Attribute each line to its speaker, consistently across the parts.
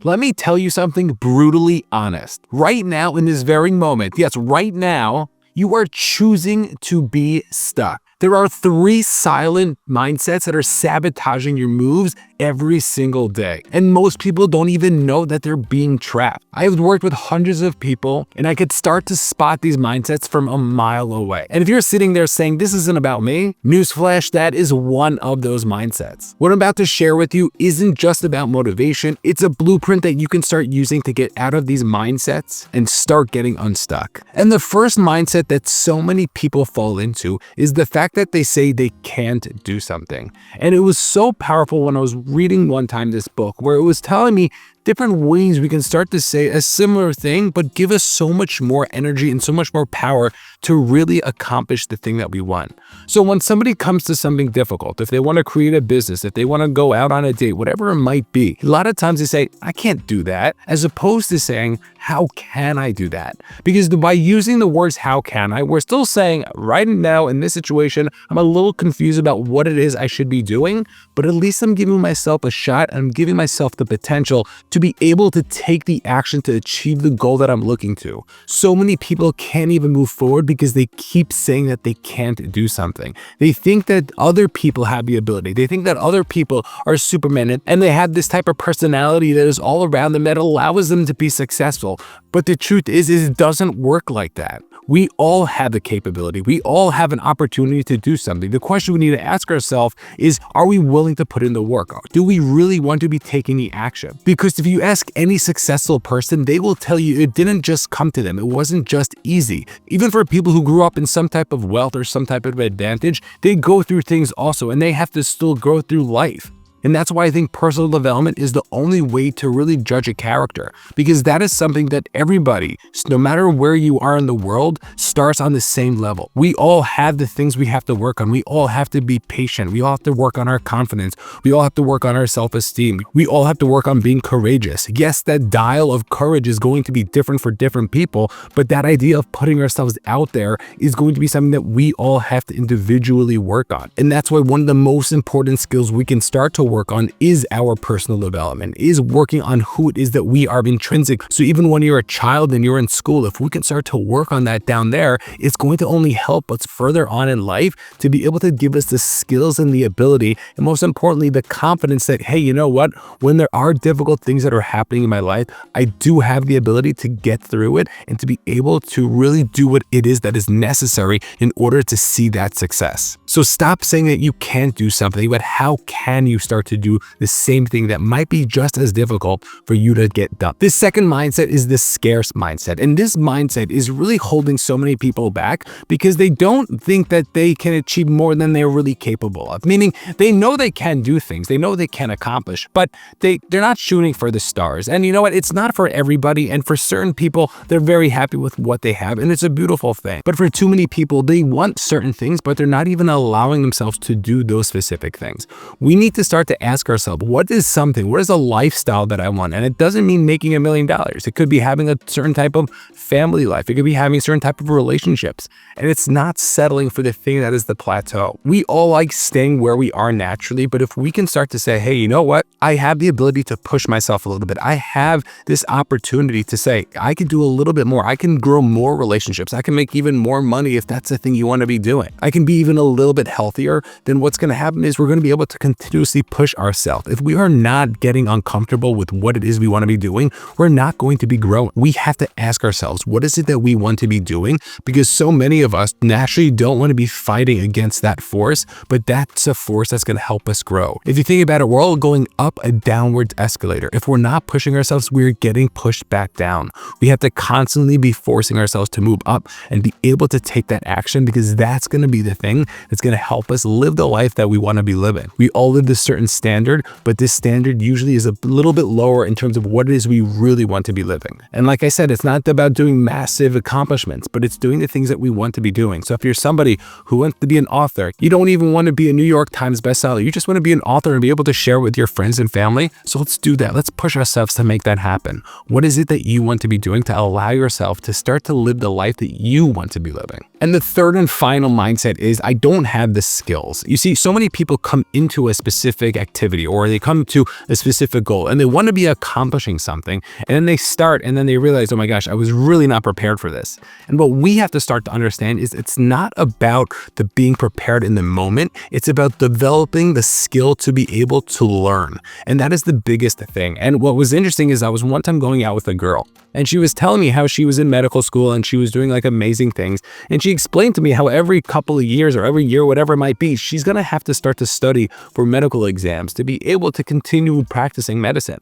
Speaker 1: Let me tell you something brutally honest. Right now, in this very moment, yes, right now, you are choosing to be stuck. There are 3 silent mindsets that are sabotaging your moves every single day. And most people don't even know that they're being trapped. I have worked with hundreds of people and I could start to spot these mindsets from a mile away. And if you're sitting there saying, this isn't about me, newsflash, that is one of those mindsets. What I'm about to share with you isn't just about motivation. It's a blueprint that you can start using to get out of these mindsets and start getting unstuck. And the first mindset that so many people fall into is the fact that they say they can't do something. And it was so powerful when I was reading one time this book where it was telling me different ways we can start to say a similar thing, but give us so much more energy and so much more power to really accomplish the thing that we want. So when somebody comes to something difficult, if they want to create a business, if they want to go out on a date, whatever it might be, a lot of times they say, I can't do that, as opposed to saying, how can I do that? Because by using the words, how can I, we're still saying right now in this situation, I'm a little confused about what it is I should be doing, but at least I'm giving myself a shot and I'm giving myself the potential to be able to take the action to achieve the goal that I'm looking to. So many people can't even move forward because they keep saying that they can't do something. They think that other people have the ability. They think that other people are Superman and they have this type of personality that is all around them that allows them to be successful. But the truth is it doesn't work like that. We all have the capability. We all have an opportunity to do something. The question we need to ask ourselves is, are we willing to put in the work? Do we really want to be taking the action? Because if you ask any successful person, they will tell you it didn't just come to them. It wasn't just easy. Even for people who grew up in some type of wealth or some type of advantage, they go through things also, and they have to still go through life. And that's why I think personal development is the only way to really judge a character, because that is something that everybody, no matter where you are in the world, starts on the same level. We all have the things we have to work on. We all have to be patient. We all have to work on our confidence. We all have to work on our self-esteem. We all have to work on being courageous. Yes, that dial of courage is going to be different for different people, but that idea of putting ourselves out there is going to be something that we all have to individually work on. And that's why one of the most important skills we can start to work on is our personal development, is working on who it is that we are intrinsic. So even when you're a child and you're in school, if we can start to work on that down there, it's going to only help us further on in life to be able to give us the skills and the ability, and most importantly, the confidence that, hey, you know what? When there are difficult things that are happening in my life, I do have the ability to get through it and to be able to really do what it is that is necessary in order to see that success. So stop saying that you can't do something, but how can you start to do the same thing that might be just as difficult for you to get done? This second mindset is the scarce mindset. And this mindset is really holding so many people back because they don't think that they can achieve more than they're really capable of. Meaning they know they can do things, they know they can accomplish, but they're not shooting for the stars. And you know what? It's not for everybody. And for certain people, they're very happy with what they have. And it's a beautiful thing. But for too many people, they want certain things, but they're not even allowing themselves to do those specific things. We need to start to ask ourselves, what is a lifestyle that I want? And it doesn't mean making $1 million. It could be having a certain type of family life. It could be having a certain type of relationships. And it's not settling for the thing that is the plateau. We all like staying where we are naturally, but if we can start to say, hey, you know what? I have the ability to push myself a little bit. I have this opportunity to say, I can do a little bit more. I can grow more relationships. I can make even more money if that's the thing you want to be doing. I can be even a little bit healthier. Then what's going to happen is we're going to be able to continuously push ourselves. If we are not getting uncomfortable with what it is we want to be doing, we're not going to be growing. We have to ask ourselves, what is it that we want to be doing? Because so many of us naturally don't want to be fighting against that force, but that's a force that's going to help us grow. If you think about it, we're all going up a downward escalator. If we're not pushing ourselves, we're getting pushed back down. We have to constantly be forcing ourselves to move up and be able to take that action, because that's going to be the thing that's going to help us live the life that we want to be living. We all live this certain standard, but this standard usually is a little bit lower in terms of what it is we really want to be living. And like I said, it's not about doing massive accomplishments, but it's doing the things that we want to be doing. So if you're somebody who wants to be an author, you don't even want to be a New York Times bestseller. You just want to be an author and be able to share with your friends and family. So let's do that. Let's push ourselves to make that happen. What is it that you want to be doing to allow yourself to start to live the life that you want to be living? And the third and final mindset is, I don't have the skills. You see, so many people come into a specific activity or they come to a specific goal and they want to be accomplishing something. And then they start and then they realize, oh my gosh, I was really not prepared for this. And what we have to start to understand is it's not about the being prepared in the moment. It's about developing the skill to be able to learn. And that is the biggest thing. And what was interesting is I was one time going out with a girl and she was telling me how she was in medical school and she was doing like amazing things. And she explained to me how every couple of years or every year, whatever it might be, she's going to have to start to study for medical exams to be able to continue practicing medicine.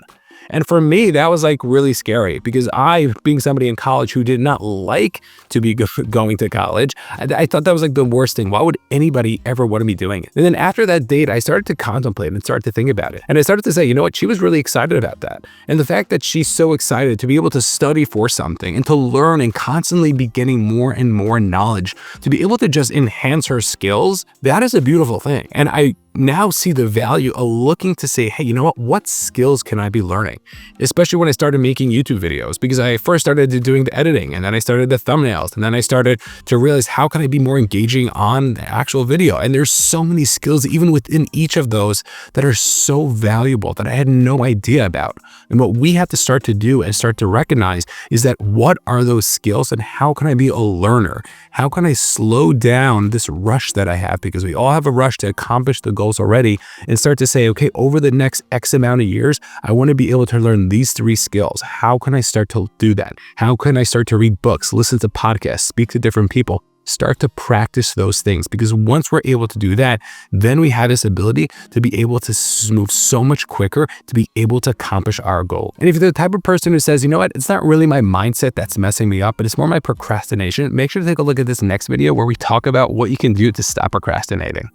Speaker 1: And for me, that was like really scary because I, being somebody in college who did not like to be going to college, I thought that was like the worst thing. Why would anybody ever want to be doing it? And then after that date, I started to contemplate and started to think about it. And I started to say, you know what? She was really excited about that. And the fact that she's so excited to be able to study for something and to learn and constantly be getting more and more knowledge, to be able to just enhance her skills, that is a beautiful thing. And I now see the value of looking to say, hey, you know what skills can I be learning? Especially when I started making YouTube videos, because I first started doing the editing and then I started the thumbnails and then I started to realize how can I be more engaging on the actual video? And there's so many skills even within each of those that are so valuable that I had no idea about. And what we have to start to do and start to recognize is that what are those skills and how can I be a learner? How can I slow down this rush that I have? Because we all have a rush to accomplish the goals already and start to say, okay, over the next X amount of years, I want to be able to learn these 3 skills. How can I start to do that? How can I start to read books, listen to podcasts, speak to different people? Start to practice those things, because once we're able to do that, then we have this ability to be able to move so much quicker to be able to accomplish our goal. And if you're the type of person who says, you know what, it's not really my mindset that's messing me up, but it's more my procrastination, make sure to take a look at this next video where we talk about what you can do to stop procrastinating.